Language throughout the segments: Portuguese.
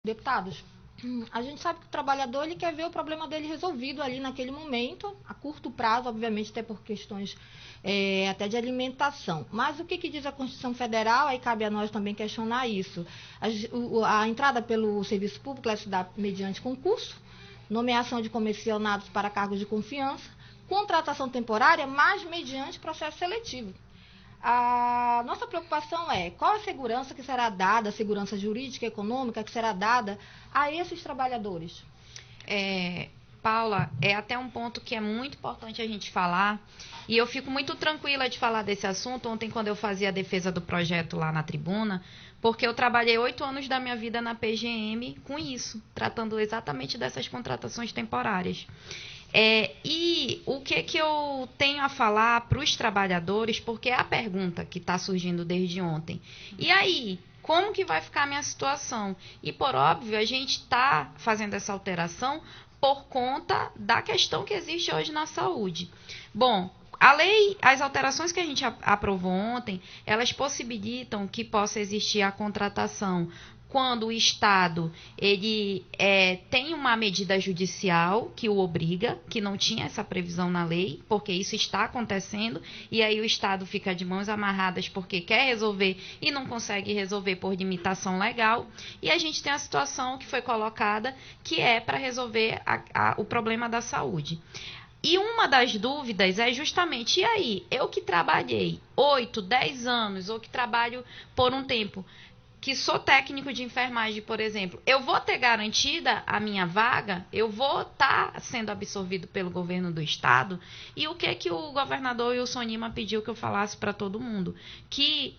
deputados, a gente sabe que o trabalhador ele quer ver o problema dele resolvido ali naquele momento, a curto prazo, obviamente, até por questões até de alimentação. Mas o que diz a Constituição Federal? Aí cabe a nós também questionar isso. A entrada pelo serviço público se dá mediante concurso, nomeação de comissionados para cargos de confiança, contratação temporária, mas mediante processo seletivo. A nossa preocupação é qual a segurança que será dada, a segurança jurídica e econômica que será dada a esses trabalhadores. Paula, é até um ponto que é muito importante a gente falar, e eu fico muito tranquila de falar desse assunto. Ontem, quando eu fazia a defesa do projeto lá na tribuna, porque eu trabalhei 8 anos da minha vida na PGM com isso, tratando exatamente dessas contratações temporárias. E o que eu tenho a falar para os trabalhadores, porque é a pergunta que está surgindo desde ontem. E aí, como que vai ficar a minha situação? E, por óbvio, a gente está fazendo essa alteração por conta da questão que existe hoje na saúde. Bom, a lei, as alterações que a gente aprovou ontem, elas possibilitam que possa existir a contratação quando o Estado ele tem uma medida judicial que o obriga, que não tinha essa previsão na lei, porque isso está acontecendo, e aí o Estado fica de mãos amarradas porque quer resolver e não consegue resolver por limitação legal, e a gente tem a situação que foi colocada, que é para resolver o problema da saúde. E uma das dúvidas é justamente, e aí, eu que trabalhei 8, 10 anos, ou que trabalho por um tempo, que sou técnico de enfermagem, por exemplo, eu vou ter garantida a minha vaga? Eu vou estar sendo absorvido pelo governo do Estado? E o que o governador Wilson Lima pediu que eu falasse para todo mundo? Que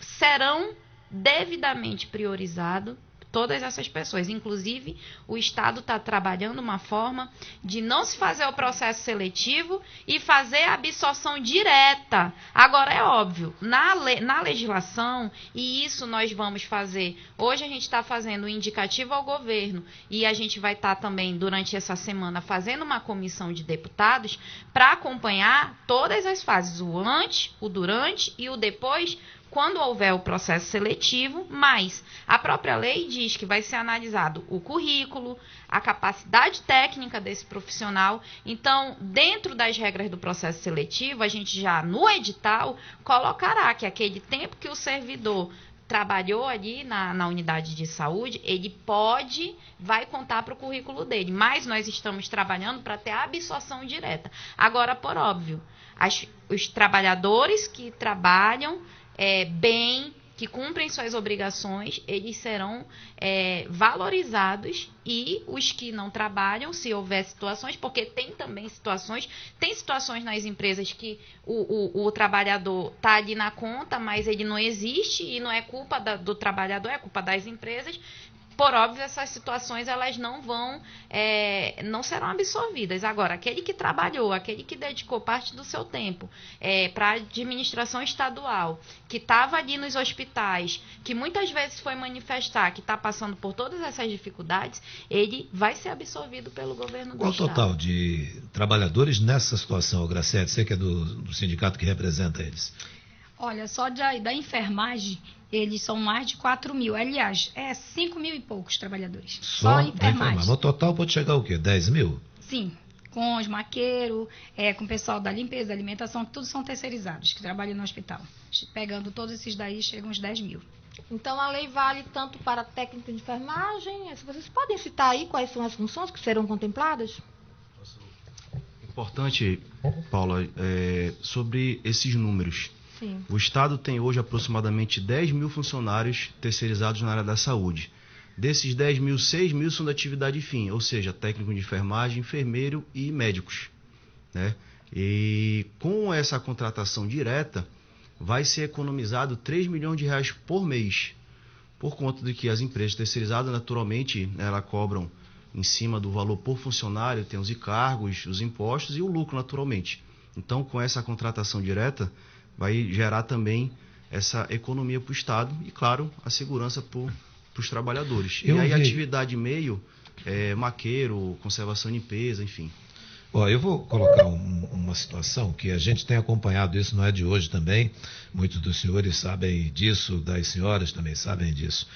serão devidamente priorizados todas essas pessoas. Inclusive, o Estado está trabalhando uma forma de não se fazer o processo seletivo e fazer a absorção direta. Agora, é óbvio, na legislação, e isso nós vamos fazer, hoje a gente está fazendo um indicativo ao governo, e a gente vai estar também, durante essa semana, fazendo uma comissão de deputados para acompanhar todas as fases, o antes, o durante e o depois, quando houver o processo seletivo, mas a própria lei diz que vai ser analisado o currículo, a capacidade técnica desse profissional. Então, dentro das regras do processo seletivo, a gente já no edital colocará que aquele tempo que o servidor trabalhou ali na unidade de saúde, ele vai contar para o currículo dele, mas nós estamos trabalhando para ter a absorção direta. Agora, por óbvio, os trabalhadores que trabalham bem, que cumprem suas obrigações, eles serão valorizados, e os que não trabalham, se houver situações, porque tem situações nas empresas que o trabalhador está ali na conta, mas ele não existe, e não é culpa do trabalhador, é culpa das empresas. Por óbvio, essas situações elas não serão absorvidas. Agora, aquele que trabalhou, aquele que dedicou parte do seu tempo para a administração estadual, que estava ali nos hospitais, que muitas vezes foi manifestar que está passando por todas essas dificuldades, ele vai ser absorvido pelo governo do Estado. Qual o total de trabalhadores nessa situação, Graciete? Você que é do sindicato que representa eles. Olha, só da enfermagem, eles são mais de 4 mil. Aliás, 5 mil e poucos trabalhadores. Só enfermagem. Mas o total pode chegar o quê? 10 mil? Sim, com os maqueiros, com o pessoal da limpeza, da alimentação, que todos são terceirizados, que trabalham no hospital. Pegando todos esses daí, chegam uns 10 mil. Então, a lei vale tanto para técnica de enfermagem. Vocês podem citar aí quais são as funções que serão contempladas? Importante, Paula, sobre esses números. Sim. O Estado tem hoje aproximadamente 10 mil funcionários terceirizados na área da saúde. Desses 10 mil, 6 mil são da atividade fim, ou seja, técnico de enfermagem, enfermeiro e médicos, né? E com essa contratação direta, vai ser economizado 3 milhões de reais por mês, por conta de que as empresas terceirizadas, naturalmente, elas cobram em cima do valor por funcionário, tem os encargos, os impostos e o lucro, naturalmente. Então, com essa contratação direta, vai gerar também essa economia para o Estado e, claro, a segurança para os trabalhadores. E aí, atividade meio, maqueiro, conservação e limpeza, enfim. Eu vou colocar uma situação que a gente tem acompanhado, isso não é de hoje também, muitos dos senhores sabem disso, das senhoras também sabem disso.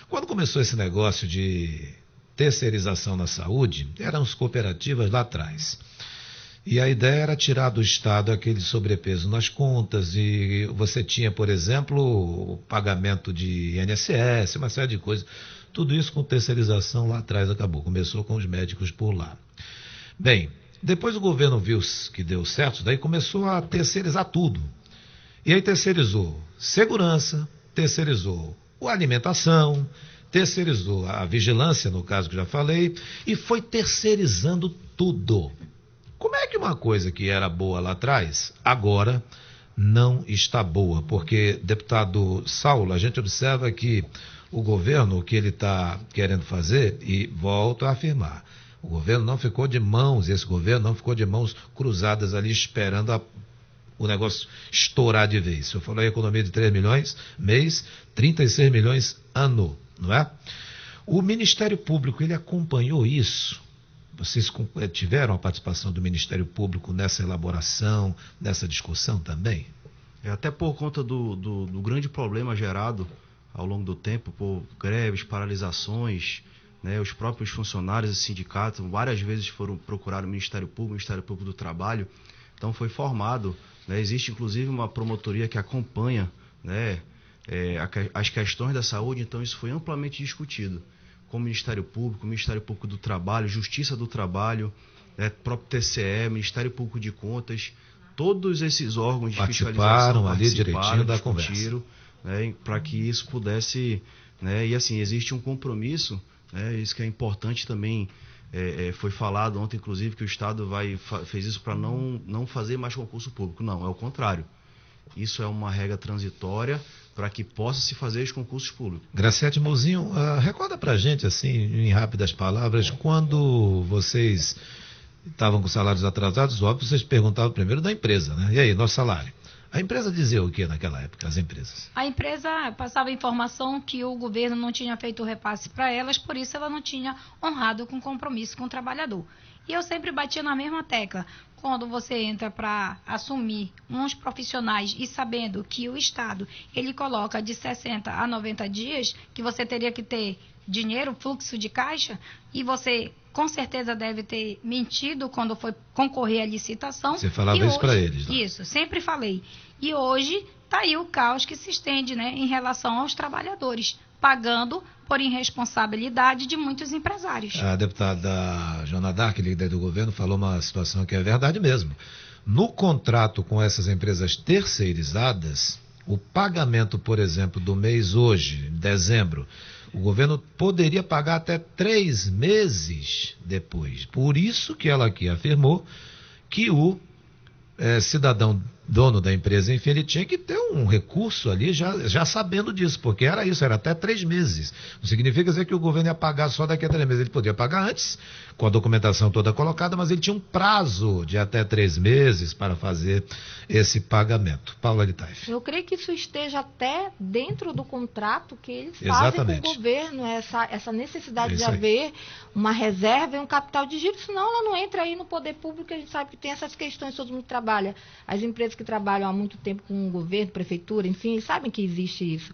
Quando começou esse negócio de terceirização na saúde, eram as cooperativas lá atrás. E a ideia era tirar do Estado aquele sobrepeso nas contas, e você tinha, por exemplo, o pagamento de INSS, uma série de coisas. Tudo isso com terceirização lá atrás acabou. Começou com os médicos por lá. Bem, depois o governo viu que deu certo, daí começou a terceirizar tudo. E aí terceirizou segurança, terceirizou a alimentação, terceirizou a vigilância, no caso que já falei, e foi terceirizando tudo. Como é que uma coisa que era boa lá atrás, agora não está boa? Porque, deputado Saulo, a gente observa que o governo, o que ele está querendo fazer, e volto a afirmar, o governo não ficou de mãos, esse governo não ficou de mãos cruzadas ali esperando o negócio estourar de vez. Eu falei economia de 3 milhões mês, 36 milhões ano, não é? O Ministério Público, ele acompanhou isso? Vocês tiveram a participação do Ministério Público nessa elaboração, nessa discussão também? Até por conta do grande problema gerado ao longo do tempo, por greves, paralisações, né, os próprios funcionários e sindicatos várias vezes foram procurar o Ministério Público do Trabalho. Então foi formado, né, existe inclusive uma promotoria que acompanha, né, as questões da saúde, então isso foi amplamente discutido com o Ministério Público do Trabalho, Justiça do Trabalho, né, próprio TCE, Ministério Público de Contas, todos esses órgãos de fiscalização ali direitinho da conversa, né, para que isso pudesse, né, e assim, existe um compromisso, né, isso que é importante também, foi falado ontem, inclusive, que o Estado fez isso para não fazer mais concurso público. Não, é o contrário. Isso é uma regra transitória para que possa se fazer os concursos públicos. Graciete Mouzinho, recorda para a gente, assim, em rápidas palavras, quando vocês estavam com salários atrasados, óbvio, vocês perguntavam primeiro da empresa, né? E aí, nosso salário? A empresa dizia o que naquela época, as empresas? A empresa passava a informação que o governo não tinha feito o repasse para elas, por isso ela não tinha honrado com compromisso com o trabalhador. E eu sempre batia na mesma tecla. Quando você entra para assumir uns profissionais e sabendo que o Estado ele coloca de 60 a 90 dias, que você teria que ter dinheiro, fluxo de caixa, e você com certeza deve ter mentido quando foi concorrer à licitação. Você falava isso para eles, né? Isso, sempre falei. E hoje está aí o caos que se estende, né, em relação aos trabalhadores, pagando por irresponsabilidade de muitos empresários. A deputada Joana Dark, líder do governo, falou uma situação que é verdade mesmo. No contrato com essas empresas terceirizadas, o pagamento, por exemplo, do mês hoje, dezembro, o governo poderia pagar até 3 meses depois. Por isso que ela aqui afirmou que o cidadão dono da empresa, enfim, ele tinha que ter um recurso ali já sabendo disso, porque era isso, era até 3 meses. Não significa dizer que o governo ia pagar só daqui a 3 meses. Ele podia pagar antes, com a documentação toda colocada, mas ele tinha um prazo de até 3 meses para fazer esse pagamento. Paula de Taif. Eu creio que isso esteja até dentro do contrato que eles fazem Exatamente. com o governo, essa necessidade de Isso aí. haver uma reserva e um capital de giro, senão ela não entra aí no poder público. A gente sabe que tem essas questões, todo mundo trabalha. As empresas que trabalham há muito tempo com o governo, prefeitura, enfim, sabem que existe isso.